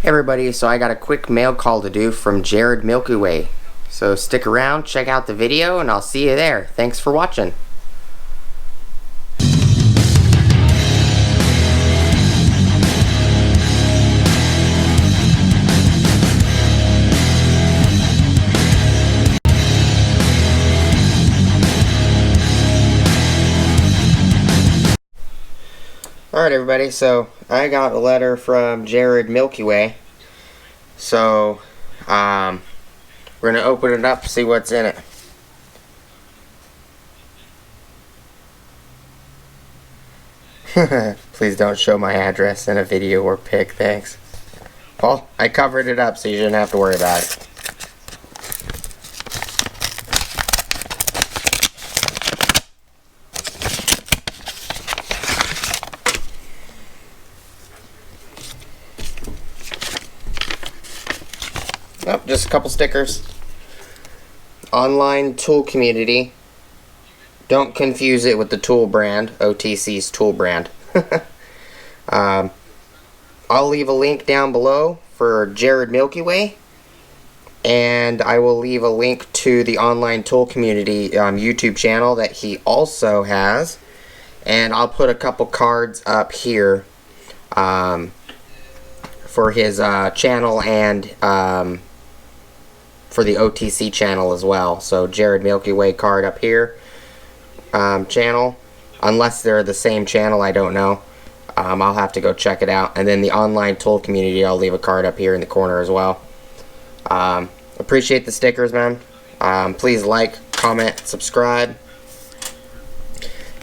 Hey everybody, so I got a quick mail call to do from MilkyWay. So stick around, check out the video, and I'll see you there. Thanks for watching. Alright everybody, so I got a letter from MilkyWay. So, we're going to open it up, see what's in it. Please don't show my address in a video or pic, thanks. Well, I covered it up so you shouldn't have to worry about it. Oh, just a couple stickers. Online tool community. Don't confuse it with the tool brand, OTC's tool brand. I'll leave a link down below for MilkyWay, and I will leave a link to the online tool community YouTube channel that he also has, and I'll put a couple cards up here for his channel and for the OTC channel as well. So MilkyWay card up here, channel, unless they're the same channel, I don't know. I'll have to go check it out. And then the online tool community, I'll leave a card up here in the corner as well. Appreciate the stickers, man. Please like, comment, subscribe.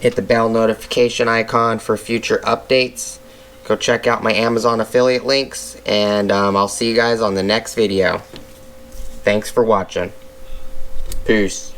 Hit the bell notification icon for future updates. Go check out my Amazon affiliate links, and I'll see you guys on the next video. Thanks for watching. Peace.